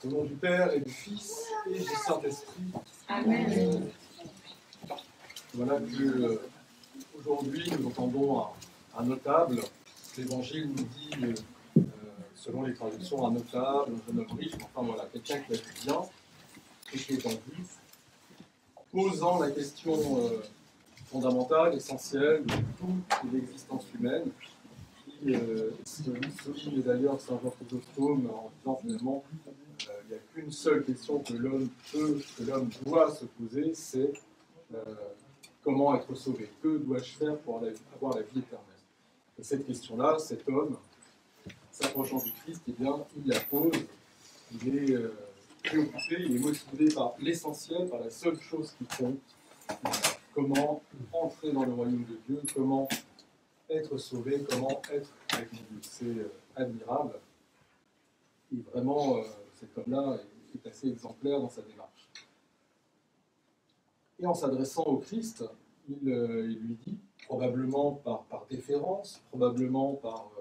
Au nom du Père et du Fils et du Saint-Esprit. Amen. Voilà que aujourd'hui nous entendons un notable. L'Évangile nous dit, selon les traductions, un notable, un jeune homme riche, enfin voilà, quelqu'un qui a vu bien et qui est en vue, posant la question fondamentale, essentielle de toute l'existence humaine, qui souligne d'ailleurs Saint Jean Chrysostome en disant finalement il n'y a qu'une seule question que l'homme doit se poser, c'est comment être sauvé? Que dois-je faire pour avoir la vie éternelle? Et cette question-là, cet homme, s'approchant du Christ, eh bien, il la pose, il est préoccupé, il est motivé par l'essentiel, par la seule chose qui compte, comment entrer dans le royaume de Dieu, comment être sauvé, comment être avec Dieu. C'est admirable. Et vraiment, cet homme-là est assez exemplaire dans sa démarche. Et en s'adressant au Christ, il lui dit, probablement par déférence, probablement par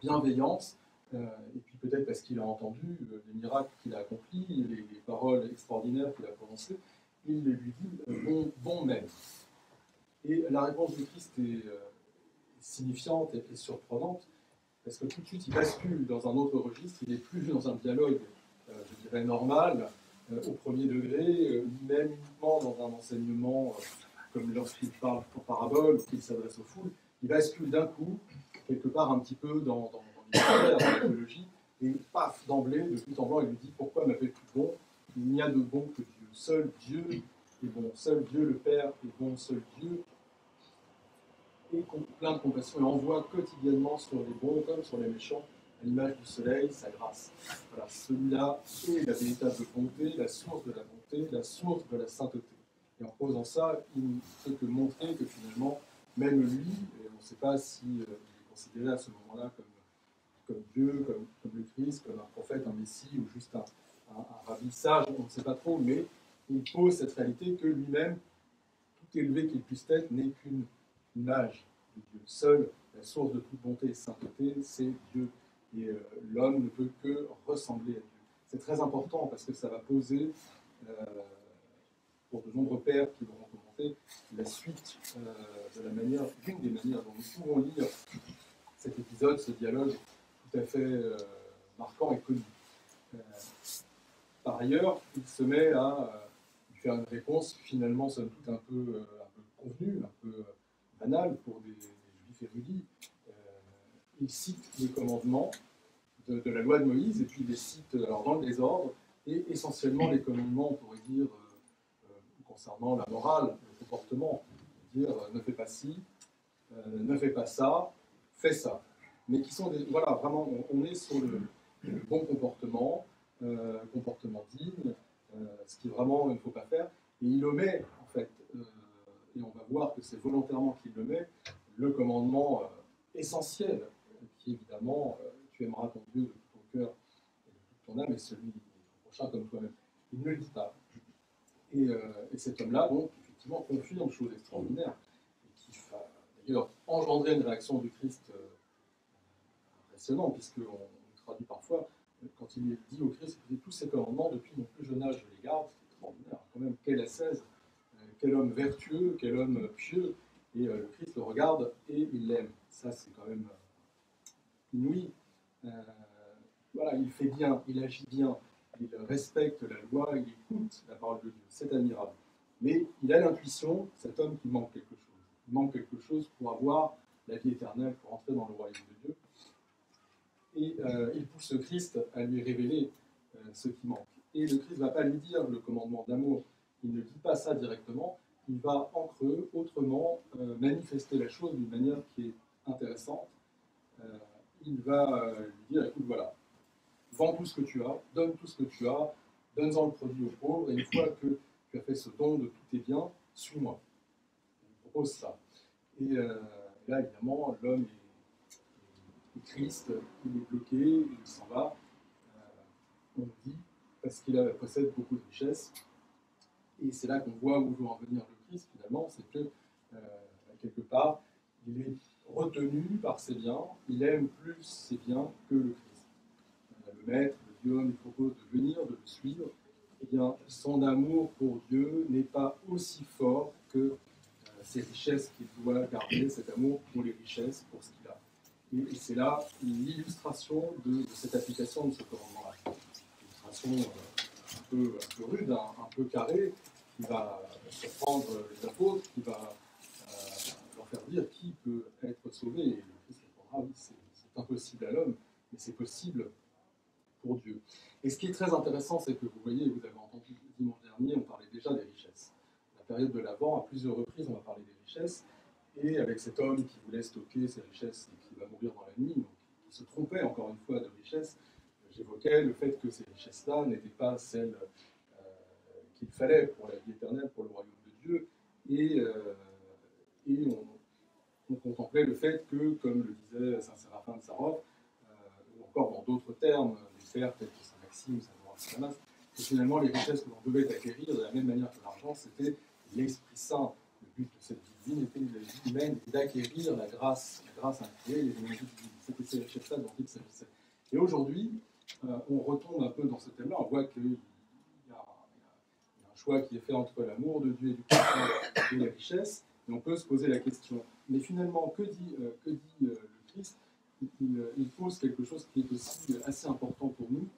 bienveillance, et puis peut-être parce qu'il a entendu les miracles qu'il a accomplis, les paroles extraordinaires qu'il a prononcées, il lui dit bon maître. Et la réponse du Christ est signifiante et surprenante, parce que tout de suite il bascule dans un autre registre, il n'est plus dans un dialogue, je dirais, normal, au premier degré, même uniquement dans un enseignement comme lorsqu'il parle en parabole ou qu'il s'adresse aux foules, il bascule d'un coup, quelque part un petit peu dans l'histoire, dans la théologie, et paf, d'emblée, de but en blanc, il lui dit « Pourquoi m'appelles-tu bon? Il n'y a de bon que Dieu. Seul Dieu est bon. Seul Dieu le Père est bon. Seul Dieu est plein de compassion et envoie quotidiennement sur les bons comme sur les méchants, à l'image du soleil, sa grâce. » Voilà, celui-là est la véritable bonté, la source de la bonté, la source de la sainteté. Et en posant ça, il ne fait que montrer que finalement, même lui, et on ne sait pas s'il est considéré à ce moment-là comme Dieu, comme le Christ, comme un prophète, un Messie, ou juste un rabbi sage, on ne sait pas trop, mais il pose cette réalité que lui-même, tout élevé qu'il puisse être, n'est qu'une image de Dieu. Seule la source de toute bonté et sainteté, c'est Dieu. Et l'homme ne peut que ressembler à Dieu. C'est très important parce que ça va poser, pour de nombreux pères qui l'auront commenté, la suite de la manière, d'une des manières dont nous pouvons lire cet épisode, ce dialogue tout à fait marquant et connu. Par ailleurs, il se met à faire une réponse qui finalement somme toute un peu convenue, un peu banale pour des juifs érudits. Il cite les commandements de la loi de Moïse, et puis il les cite alors dans le désordre, et essentiellement les commandements, on pourrait dire, concernant la morale, le comportement, dire ne fais pas ci, ne fais pas ça, fais ça. Mais qui sont des, voilà, vraiment, on est sur le bon comportement, comportement digne, ce qui vraiment il ne faut pas faire. Et il omet, en fait, et on va voir que c'est volontairement qu'il le met, le commandement essentiel, qui évidemment, tu aimeras ton Dieu de tout ton cœur et de toute ton âme, et celui de ton prochain comme toi-même. Il ne le dit pas. Et cet homme-là, donc, effectivement, confirme une chose extraordinaire, et qui va d'ailleurs engendrer une réaction du Christ impressionnante, puisqu'on traduit parfois, quand il dit au Christ, tous ces commandements, depuis mon plus jeune âge, je les garde, c'est extraordinaire. Quand même, quel ascèse, quel homme vertueux, quel homme pieux. Et le Christ le regarde et il l'aime. Ça, c'est quand même inouï. Voilà, il fait bien, il agit bien, il respecte la loi, il écoute la parole de Dieu. C'est admirable. Mais il a l'intuition, cet homme, qu'il manque quelque chose. Il manque quelque chose pour avoir la vie éternelle, pour entrer dans le royaume de Dieu. Et il pousse le Christ à lui révéler ce qui manque. Et le Christ ne va pas lui dire le commandement d'amour. Il ne dit pas ça directement. Il va en creux, autrement, manifester la chose d'une manière qui est intéressante. Il va lui dire, écoute, voilà, vends tout ce que tu as, donne tout ce que tu as, donne-en le produit aux pauvres, et une fois que tu as fait ce don de tous tes biens, suis-moi. Il propose ça. Et là, évidemment, l'homme est triste, il est bloqué, il s'en va. On le dit, parce qu'il possède beaucoup de richesses. Et c'est là qu'on voit où veut en venir le Christ, finalement, c'est que, quelque part, il est retenu par ses biens, il aime plus ses biens que le Christ. le maître, le Dieu homme, lui propose de venir, de le suivre, eh bien, son amour pour Dieu n'est pas aussi fort que ces richesses qu'il doit garder, cet amour pour les richesses, pour ce qu'il a. Et c'est là l'illustration de cette application de ce commandement-là. Une illustration un peu rude, un peu carrée, qui va surprendre les apôtres, qui va leur faire dire qui peut être sauvé. Et le Christ répondra, oui, c'est impossible à l'homme, mais c'est possible pour Dieu. Et ce qui est très intéressant, c'est que vous voyez, vous avez entendu dimanche dernier, on parlait déjà des richesses. La période de l'Avent, à plusieurs reprises, on va parler des richesses, et avec cet homme qui voulait stocker ses richesses et qui va mourir dans la nuit, donc qui se trompait encore une fois de richesses, j'évoquais le fait que ces richesses-là n'étaient pas celles qu'il fallait pour la vie éternelle, pour le royaume de Dieu, et on contemplait le fait que, comme le disait saint Séraphin de Sarov, ou encore dans d'autres termes, les pères tels que saint Maxime, saint Damas, que finalement les richesses que l'on devait acquérir, de la même manière que l'argent, c'était l'Esprit Saint. Le but de cette vie divine était de la vie humaine et d'acquérir la grâce infinie, les énergies divines. C'était ces richesses-là dont il s'agissait. Et aujourd'hui, on retombe un peu dans ce thème-là, on voit qu'il y a un choix qui est fait entre l'amour de Dieu et du Christ et la richesse, et on peut se poser la question, mais finalement, que dit le Christ? Il pose quelque chose qui est aussi assez important pour nous,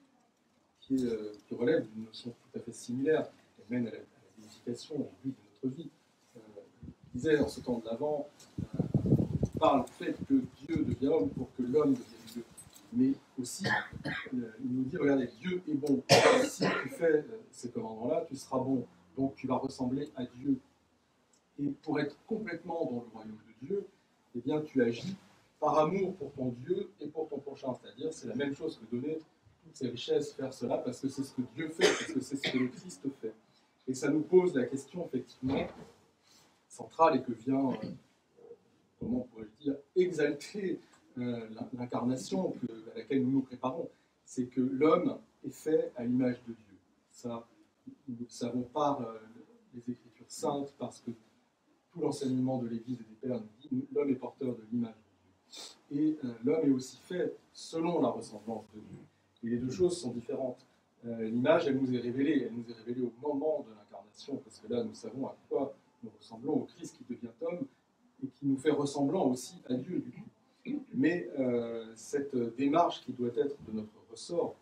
qui relève d'une notion tout à fait similaire, qui mène à la vérification du but de notre vie. Il disait en ce temps de l'Avent, on parle du fait que Dieu devient homme pour que l'homme devienne Dieu. Mais aussi, il nous dit, regardez, Dieu est bon. Si tu fais ces commandements-là, tu seras bon. Donc tu vas ressembler à Dieu. Et pour être complètement dans le royaume de Dieu, eh bien tu agis par amour pour ton Dieu et pour ton prochain. C'est-à-dire, c'est la même chose que donner toutes ces richesses, faire cela, parce que c'est ce que Dieu fait, parce que c'est ce que le Christ fait. Et ça nous pose la question, effectivement, centrale et que vient, comment pourrais-je dire, exalter l'incarnation à laquelle nous nous préparons. C'est que l'homme est fait à l'image de Dieu. Ça, nous le savons par les Écritures saintes, parce que tout l'enseignement de l'Église et des Pères nous dit l'homme est porteur de l'image de Dieu. Et l'homme est aussi fait selon la ressemblance de Dieu. Et les deux choses sont différentes. L'image, elle nous est révélée au moment de l'incarnation, parce que là, nous savons à quoi nous ressemblons, au Christ qui devient homme, et qui nous fait ressemblant aussi à Dieu, du coup. Mais cette démarche qui doit être de notre ressort,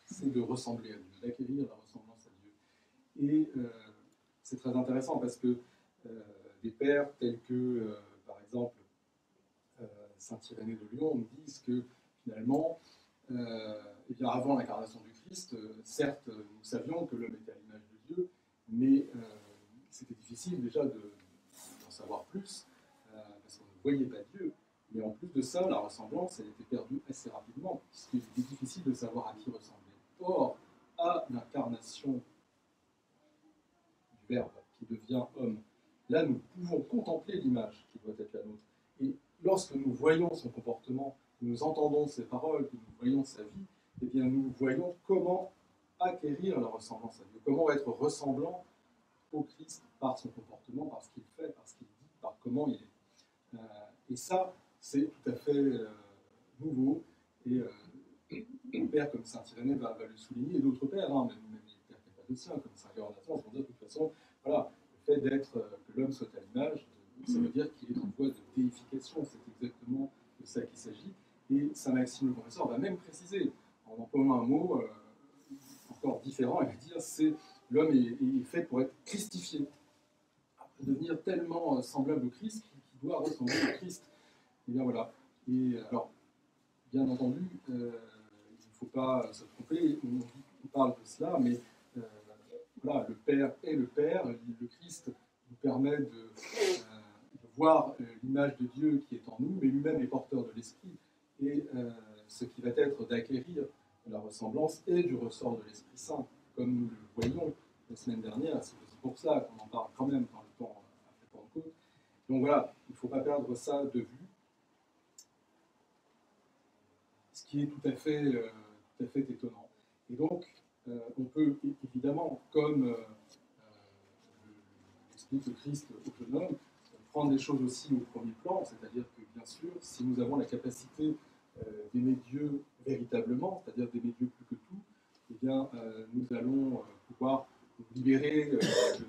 c'est de ressembler à Dieu, d'acquérir la ressemblance à Dieu. Et c'est très intéressant parce que des pères tels que, par exemple, saint Irénée de Lyon nous disent que finalement, eh bien, avant l'incarnation du Christ, certes, nous savions que l'homme était à l'image de Dieu, mais c'était difficile déjà d'en savoir plus, parce qu'on ne voyait pas Dieu. Mais en plus de ça, la ressemblance, elle était perdue assez rapidement, puisqu'il était difficile de savoir à qui ressembler. Or, à l'incarnation du Verbe qui devient homme, là, nous pouvons contempler l'image qui doit être la nôtre. Et lorsque nous voyons son comportement, que nous entendons ses paroles, que nous voyons sa vie, eh bien, nous voyons comment acquérir la ressemblance à Dieu, comment être ressemblant au Christ par son comportement, par ce qu'il fait, par ce qu'il dit, par comment il est. Et ça, c'est tout à fait nouveau. Et un père comme saint Irénée va le souligner, et d'autres pères, hein, même les pères cappadociens, comme saint Grégoire vont dire de toute façon, voilà, le fait que l'homme soit à l'image, ça veut dire qu'il est en voie de déification. C'est exactement de ça qu'il s'agit. Et saint Maxime le Confesseur va même préciser, en employant un mot encore différent, il va dire c'est l'homme est fait pour être christifié, pour devenir tellement semblable au Christ qu'il doit ressembler au Christ. Et bien voilà. Et alors, bien entendu, il ne faut pas se tromper, on parle de cela, mais voilà, le Père est le Père, le Christ nous permet de voir l'image de Dieu qui est en nous, mais lui-même est porteur de l'Esprit, et ce qui va être d'acquérir la ressemblance et du ressort de l'Esprit Saint, comme nous le voyons la semaine dernière, c'est aussi pour ça qu'on en parle quand même dans le temps après Pentecôte. Donc voilà, il ne faut pas perdre ça de vue, ce qui est tout à fait étonnant. Et donc, on peut évidemment, comme l'explique le Christ au jeune homme, prendre les choses aussi au premier plan, c'est-à-dire que, bien sûr, si nous avons la capacité d'aimer Dieu véritablement, c'est-à-dire d'aimer Dieu plus que tout, eh bien, nous allons pouvoir nous libérer de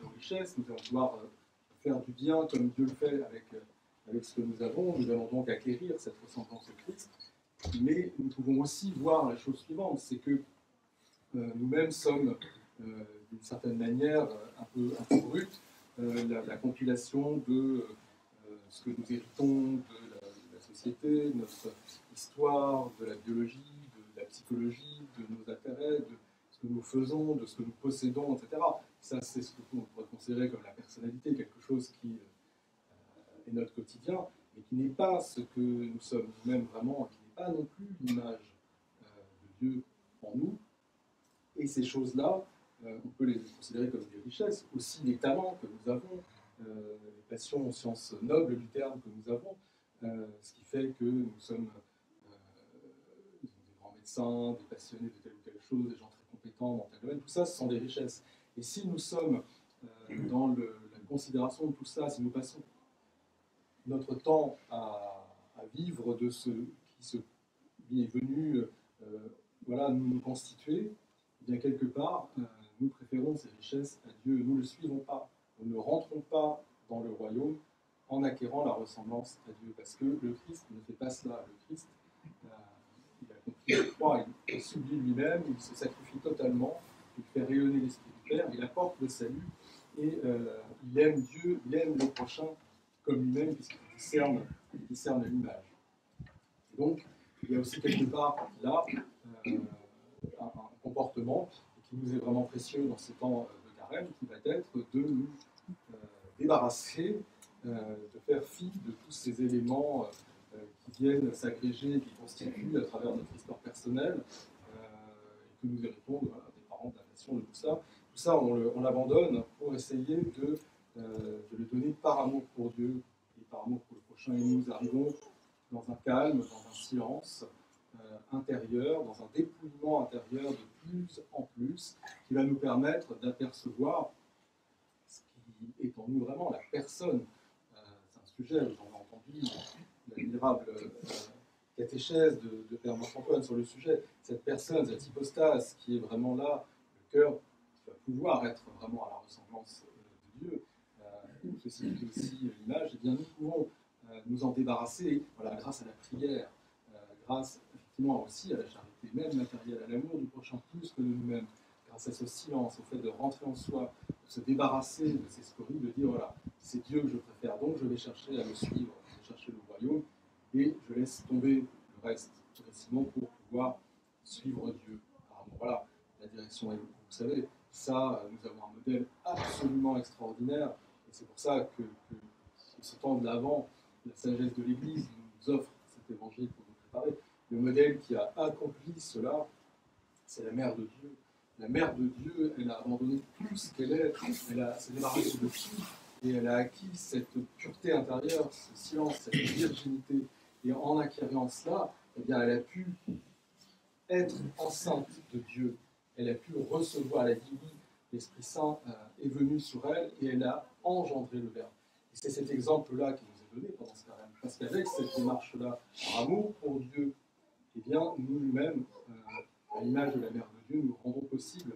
nos richesses, nous allons pouvoir faire du bien comme Dieu le fait avec ce que nous avons. Nous allons donc acquérir cette ressemblance au Christ. Mais nous pouvons aussi voir la chose suivante, c'est que nous-mêmes sommes, d'une certaine manière, un peu brutes, la compilation de ce que nous héritons de la société, de notre histoire, de la biologie, de la psychologie, de nos intérêts, de ce que nous faisons, de ce que nous possédons, etc. Ça, c'est ce que l'on pourrait considérer comme la personnalité, quelque chose qui est notre quotidien, mais qui n'est pas ce que nous sommes nous-mêmes vraiment, qui n'est pas non plus l'image de Dieu en nous. Et ces choses-là, on peut les considérer comme des richesses, aussi les talents que nous avons, les passions, sciences nobles du terme que nous avons, ce qui fait que nous sommes des grands médecins, des passionnés de telle ou telle chose, des gens très compétents dans tel domaine. Tout ça, ce sont des richesses. Et si nous sommes dans la considération de tout ça, si nous passons notre temps à vivre de ce qui est venu voilà, nous constituer, eh bien quelque part, nous préférons ces richesses à Dieu. Nous ne le suivons pas. Nous ne rentrons pas dans le royaume en acquérant la ressemblance à Dieu. Parce que le Christ ne fait pas cela. Le Christ, il a compris la croix, il s'oublie lui-même, il se sacrifie totalement, il fait rayonner l'Esprit du Père, il apporte le salut, et il aime Dieu, il aime le prochain comme lui-même, puisqu'il discerne l'image. Et donc, il y a aussi quelque part là un comportement qui nous est vraiment précieux dans ces temps de carême, qui va être de nous débarrasser, de faire fi de tous ces éléments qui viennent s'agréger, qui constituent à travers notre histoire personnelle, et que nous héritons des parents, de la nation, de tout ça. Tout ça, on l'abandonne pour essayer de le donner par amour pour Dieu et par amour pour le prochain. Et nous arrivons dans un calme, dans un silence intérieur, dans un dépouillement intérieur de plus en plus, qui va nous permettre d'apercevoir ce qui est en nous vraiment, la personne. C'est un sujet, j'en ai entendu l'admirable catéchèse de Père Marc-Antoine sur le sujet, cette personne, cette hypostase qui est vraiment là, le cœur qui va pouvoir être vraiment à la ressemblance de Dieu, ou ce signifie aussi l'image, et bien nous pouvons nous en débarrasser voilà, grâce à la prière, grâce effectivement aussi à la charité, même matérielle, à l'amour du prochain plus que de nous-mêmes, grâce à ce silence, au fait de rentrer en soi, de se débarrasser de ces scories, de dire voilà, c'est Dieu que je préfère, donc je vais chercher à le suivre, je vais chercher le royaume, et je laisse tomber le reste progressivement pour pouvoir suivre Dieu. Alors, bon, voilà, la direction est, vous savez, ça, nous avons un modèle absolument extraordinaire, et c'est pour ça que ce temps de l'Avent, la sagesse de l'Église nous offre cet évangile pour nous préparer. Le modèle qui a accompli cela, c'est la Mère de Dieu. La Mère de Dieu, elle a abandonné tout ce qu'elle est, elle s'est débarrassée de tout, et elle a acquis cette pureté intérieure, ce silence, cette virginité. Et en acquérant cela, eh bien, elle a pu être enceinte de Dieu. Elle a pu recevoir la vie. L'Esprit Saint est venu sur elle et elle a engendré le Verbe. Et c'est cet exemple-là qui nous est donné pendant ce carême. Parce qu'avec cette démarche-là, par amour pour Dieu, eh bien, nous-mêmes, à l'image de la Mère de Dieu, nous rendons possible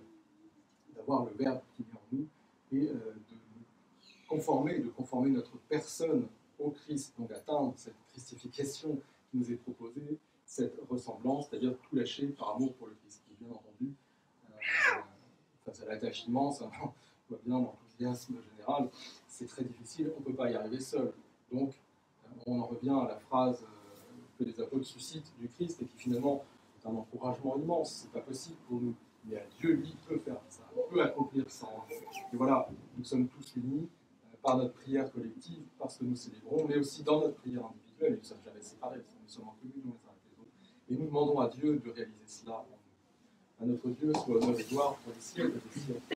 d'avoir le Verbe qui est en nous et de conformer notre personne au Christ, donc atteindre cette christification qui nous est proposée, cette ressemblance, c'est-à-dire tout lâcher par amour pour le Christ, qui, bien entendu, face à l'attachement, ça on voit bien l'enthousiasme général, c'est très difficile, on ne peut pas y arriver seul. Donc, on en revient à la phrase que les apôtres suscitent du Christ et qui finalement est un encouragement immense. C'est pas possible pour nous, mais Dieu, lui, peut faire ça, il peut accomplir ça. Et voilà, nous sommes tous unis par notre prière collective, parce que nous célébrons, mais aussi dans notre prière individuelle, nous ne sommes jamais séparés, parce que nous sommes en communion les uns avec les autres. Et nous demandons à Dieu de réaliser cela en nous. À notre Dieu soit honneur et gloire pour les siècles des siècles.